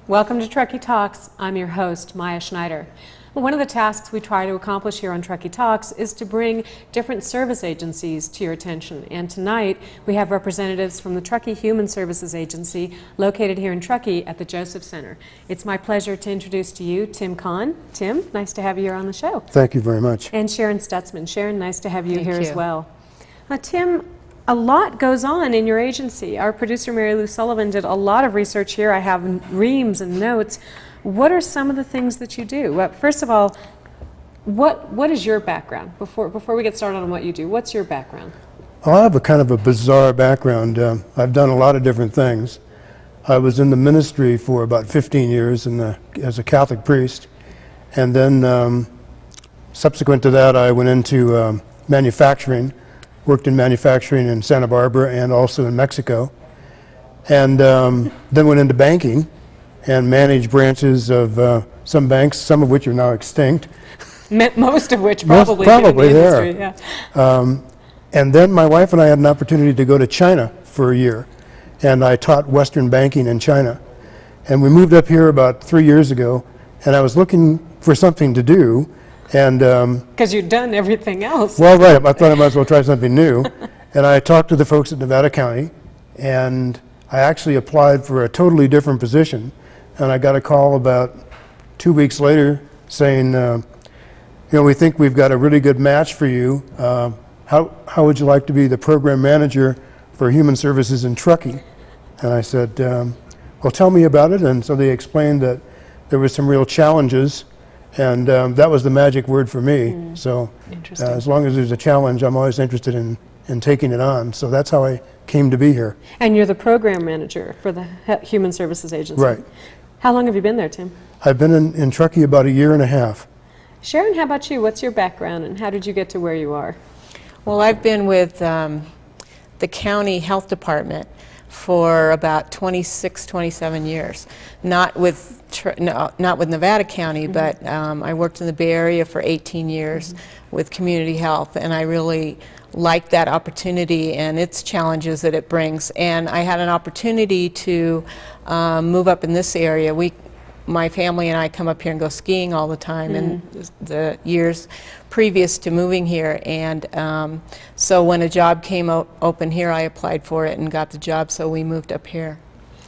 Welcome to Truckee Talks. I'm your host, Maya Schneider. One of the tasks we try to accomplish here on Truckee Talks is to bring different service agencies to your attention. And tonight we have representatives from the Truckee Human Services Agency located here in Truckee at the Joseph Center. It's my pleasure to introduce to you Tim Conn. Tim, nice to have you here on the show. Thank you very much. And Sharon Stetzman. Sharon, nice to have you here as well. Tim, a lot goes on in your agency. Our producer Mary Lou Sullivan did a lot of research here. I have reams and notes. What are some of the things that you do? Well, first of all, what is your background? Before we get started on what you do, what's your background? Well, I have a kind of a bizarre background. I've done a lot of different things. I was in the ministry for about 15 years as a Catholic priest, and then subsequent to that I went into manufacturing. Worked in manufacturing in Santa Barbara and also in Mexico, and then went into banking and managed branches of some banks, some of which are now extinct. Most of which probably in the industry, yeah. And then my wife and I had an opportunity to go to China for a year, and I taught Western banking in China. And we moved up here about 3 years ago, and I was looking for something to do. And because you'd done everything else. Well, right. I thought I might as well try something new. And I talked to the folks at Nevada County, and I actually applied for a totally different position. And I got a call about 2 weeks later saying, we think we've got a really good match for you. How would you like to be the program manager for Human Services in Truckee? And I said, well, tell me about it. And so they explained that there were some real challenges. And that was the magic word for me. So as long as there's a challenge, I'm always interested in taking it on. So that's how I came to be here. And you're the program manager for the Human Services Agency. Right. How long have you been there, Tim? I've been in Truckee about a year and a half. Sharon, how about you? What's your background and how did you get to where you are? Well, I've been with the county health department for about 26, 27 years. Not with Nevada County, but I worked in the Bay Area for 18 years with community health, and I really liked that opportunity and its challenges that it brings. And I had an opportunity to move up in this area. My family and I come up here and go skiing all the time in the years previous to moving here, and so when a job came open here, I applied for it and got the job, so we moved up here.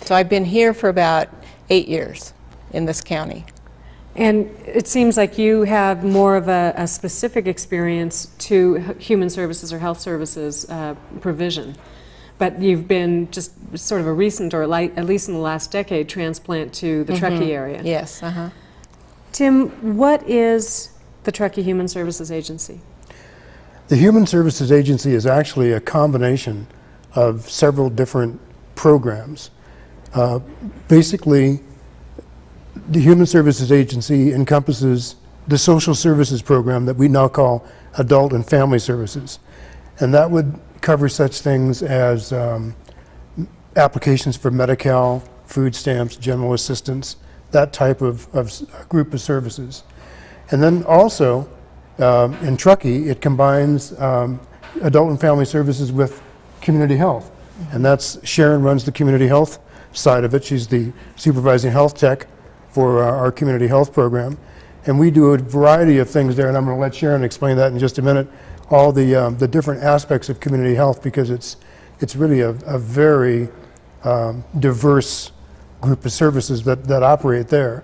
So I've been here for about 8 years in this county. And it seems like you have more of a specific experience to human services or health services provision. But you've been just sort of a recent, or at least in the last decade, transplant to the Truckee area. Yes. Tim, what is the Truckee Human Services Agency? The Human Services Agency is actually a combination of several different programs. Basically, the Human Services Agency encompasses the social services program that we now call Adult and Family Services. And that would cover such things as applications for Medi-Cal, food stamps, general assistance, that type of group of services. And then also in Truckee, it combines adult and family services with community health. And that's Sharon runs the community health side of it. She's the supervising health tech for our community health program. And we do a variety of things there, and I'm going to let Sharon explain that in just a minute, all the different aspects of community health, because it's really a very diverse group of services that operate there.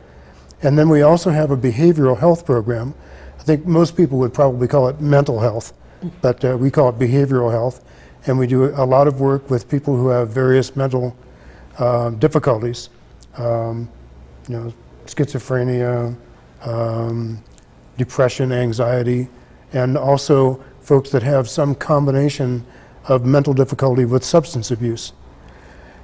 And then we also have a behavioral health program. I think most people would probably call it mental health, but we call it behavioral health. And we do a lot of work with people who have various mental difficulties, schizophrenia, depression, anxiety, and also folks that have some combination of mental difficulty with substance abuse.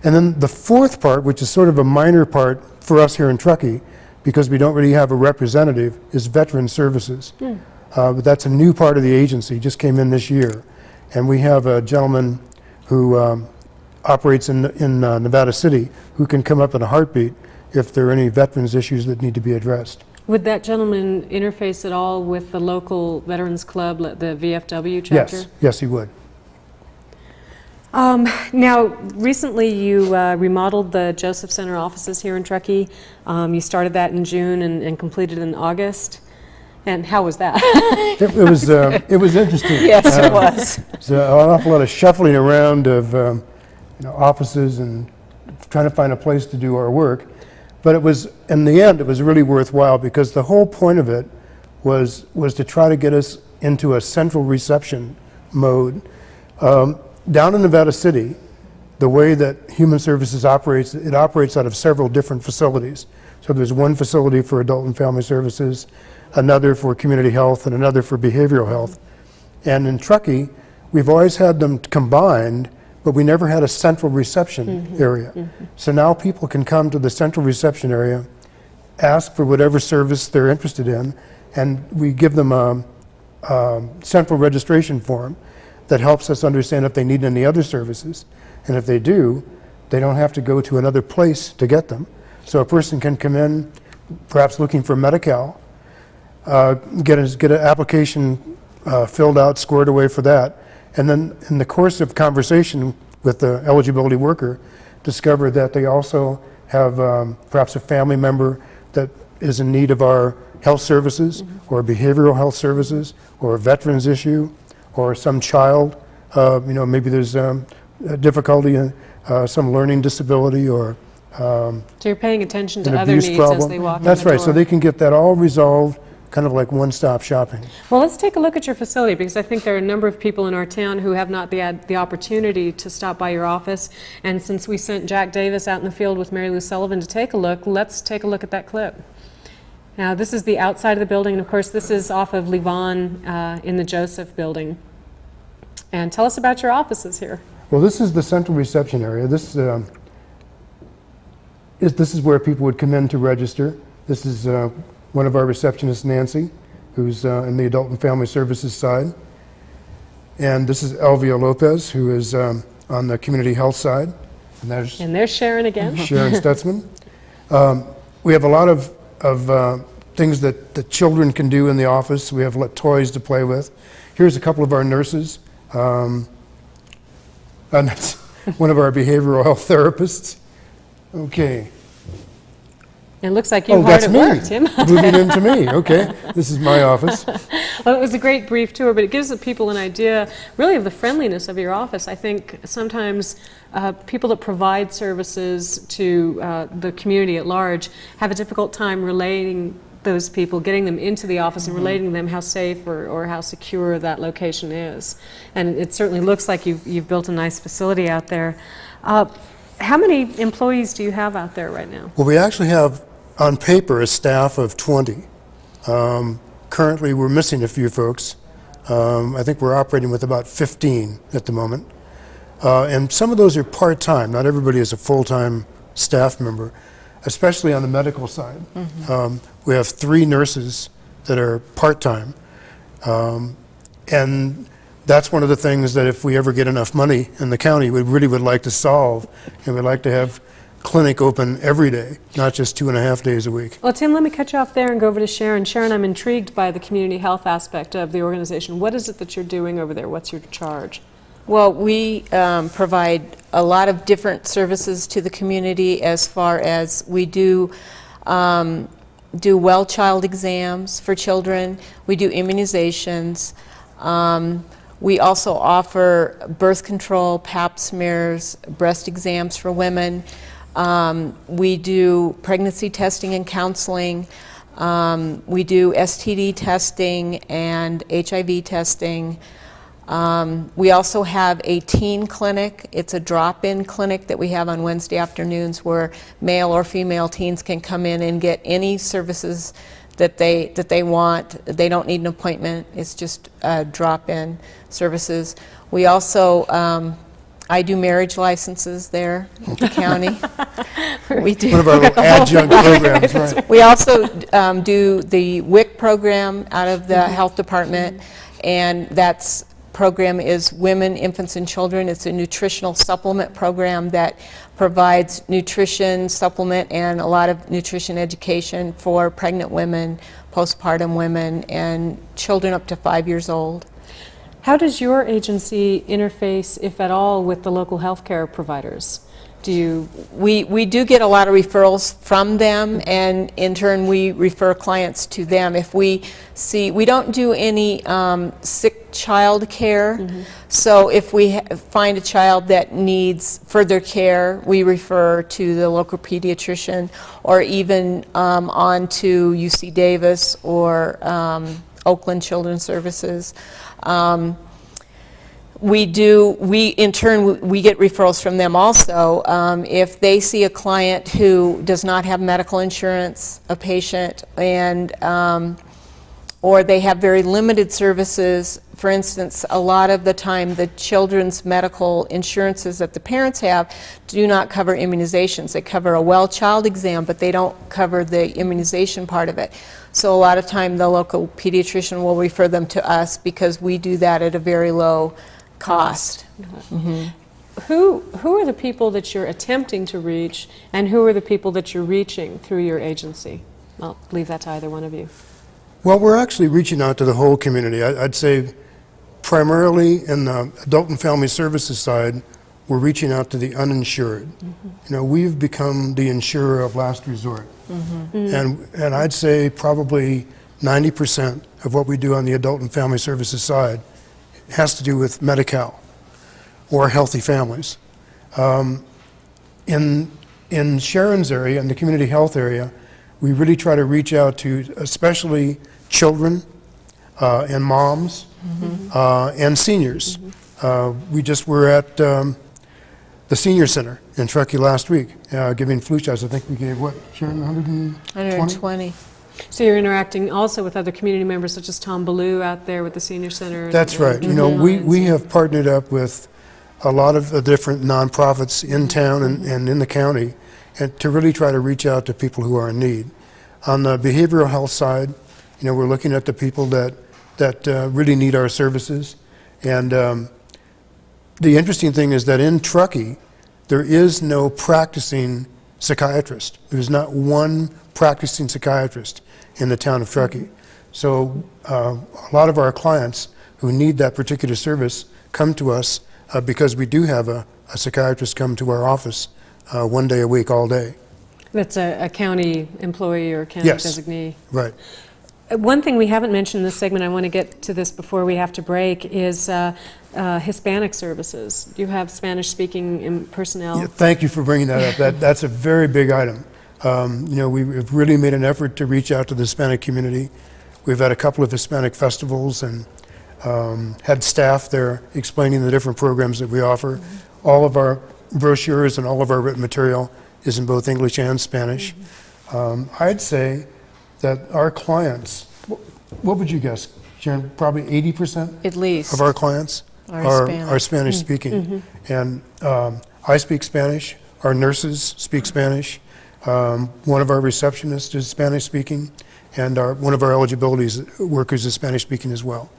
And then the fourth part, which is sort of a minor part for us here in Truckee, because we don't really have a representative, is veteran services. But that's a new part of the agency, just came in this year. And we have a gentleman who operates in Nevada City who can come up in a heartbeat if there are any veterans issues that need to be addressed. Would that gentleman interface at all with the local Veterans Club, the VFW chapter? Yes, he would. Now, recently you remodeled the Joseph Center offices here in Truckee. You started that in June and completed in August. And how was that? It was interesting. Yes, it was. It's an awful lot of shuffling around of offices and trying to find a place to do our work. But it was, in the end, it was really worthwhile because the whole point of it was to try to get us into a central reception mode. Down in Nevada City, the way that Human Services operates, it operates out of several different facilities. So there's one facility for adult and family services, another for community health, and another for behavioral health. And in Truckee, we've always had them combined, but we never had a central reception area. So now people can come to the central reception area, ask for whatever service they're interested in, and we give them a central registration form that helps us understand if they need any other services. And if they do, they don't have to go to another place to get them. So a person can come in, perhaps looking for Medi-Cal, get an application filled out, squared away for that, and then in the course of conversation with the eligibility worker, discover that they also have perhaps a family member that is in need of our health services or behavioral health services or a veterans issue or some child, maybe there's difficulty in some learning disability or So you're paying attention to an other abuse needs problem. as they walk in That's the right, door. so they can get that all resolved, kind of like one-stop shopping. Well, let's take a look at your facility because I think there are a number of people in our town who have not had the opportunity to stop by your office. And since we sent Jack Davis out in the field with Mary Lou Sullivan to take a look, let's take a look at that clip. Now, this is the outside of the building, and of course, this is off of Levon in the Joseph building. And tell us about your offices here. Well, this is the central reception area. This is where people would come in to register. This is one of our receptionists, Nancy, who's in the Adult and Family Services side. And this is Elvia Lopez, who is on the community health side. And there's Sharon again. Sharon Stetzman. We have a lot of things that the children can do in the office. We have toys to play with. Here's a couple of our nurses. And that's one of our behavioral health therapists. Okay. It looks like you're hard at work, Tim. Moving into me. Okay. This is my office. Well, it was a great brief tour, but it gives the people an idea, really, of the friendliness of your office. I think sometimes people that provide services to the community at large have a difficult time relating those people, getting them into the office and relating to them how safe or how secure that location is. And it certainly looks like you've built a nice facility out there. How many employees do you have out there right now? Well, we actually have, on paper, a staff of 20. Currently, we're missing a few folks. I think we're operating with about 15 at the moment. And some of those are part-time. Not everybody is a full-time staff member, especially on the medical side. We have 3 nurses that are part-time. And that's one of the things that if we ever get enough money in the county, we really would like to solve. And we'd like to have clinic open every day, not just 2.5 days a week. Well, Tim, let me cut you off there and go over to Sharon. Sharon, I'm intrigued by the community health aspect of the organization. What is it that you're doing over there? What's your charge? Well, we provide a lot of different services to the community as far as we do well child exams for children. We do immunizations. We also offer birth control, pap smears, breast exams for women. We do pregnancy testing and counseling. We do STD testing and HIV testing. We also have a teen clinic. It's a drop-in clinic that we have on Wednesday afternoons where male or female teens can come in and get any services that they want. They don't need an appointment. It's just drop-in services. We also, I do marriage licenses there at the county. We do. One of our little adjunct programs, right? We also do the WIC program out of the health department, and that's program is Women, Infants, and Children. It's a nutritional supplement program that provides nutrition supplement and a lot of nutrition education for pregnant women, postpartum women, and children up to 5 years old. How does your agency interface, if at all, with the local healthcare providers? Do you? We do get a lot of referrals from them, and in turn we refer clients to them. If we see, we don't do any sick child care, so if we find a child that needs further care, we refer to the local pediatrician, or even on to UC Davis or Oakland Children's Services. We in turn, we get referrals from them also. If they see a client who does not have medical insurance, a patient, and or they have very limited services, for instance, a lot of the time the children's medical insurances that the parents have do not cover immunizations. They cover a well child exam, but they don't cover the immunization part of it. So a lot of time the local pediatrician will refer them to us because we do that at a very low cost. Who are the people that you're attempting to reach, and who are the people that you're reaching through your agency? I'll leave that to either one of you. Well, we're actually reaching out to the whole community. I'd say primarily in the adult and family services side, we're reaching out to the uninsured. You know, we've become the insurer of last resort. And I'd say probably 90% of what we do on the adult and family services side has to do with Medi-Cal or healthy families. In Sharon's area, in the community health area, we really try to reach out to especially children and moms and seniors. We just were at the senior center in Truckee last week giving flu shots. I think we gave, what, Sharon, 120. So you're interacting also with other community members such as Tom Ballou out there with the senior center. That's right. You know, we have partnered up with a lot of the different nonprofits in town and in the county, and to really try to reach out to people who are in need. On the behavioral health side, you know, we're looking at the people that really need our services. And the interesting thing is that in Truckee, there is no practicing psychiatrist. There's not one practicing psychiatrist in the town of Truckee. So a lot of our clients who need that particular service come to us because we do have a psychiatrist come to our office 1 day a week, all day. That's a county employee or county designee. Right. One thing we haven't mentioned in this segment, I want to get to this before we have to break, is Hispanic Services. Do you have Spanish-speaking personnel? Yeah, thank you for bringing that up. That's a very big item. You know, we've really made an effort to reach out to the Hispanic community. We've had a couple of Hispanic festivals and had staff there explaining the different programs that we offer. All of our brochures and all of our written material is in both English and Spanish. I'd say that our clients, what would you guess, Sharon? Probably 80% At least of our clients are Spanish speaking. And I speak Spanish, our nurses speak Spanish, one of our receptionists is Spanish speaking, and one of our eligibility workers is Spanish speaking as well.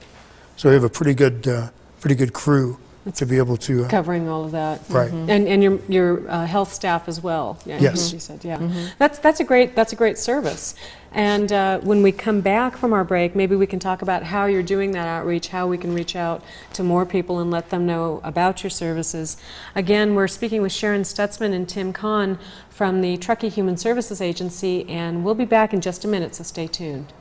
So we have a pretty good crew to be able to covering all of that, right? And your health staff as well. Yeah, yes, you said, yeah. That's a great service. And when we come back from our break, maybe we can talk about how you're doing that outreach, how we can reach out to more people and let them know about your services. Again, we're speaking with Sharon Stetzman and Tim Conn from the Truckee Human Services Agency, and we'll be back in just a minute, so stay tuned.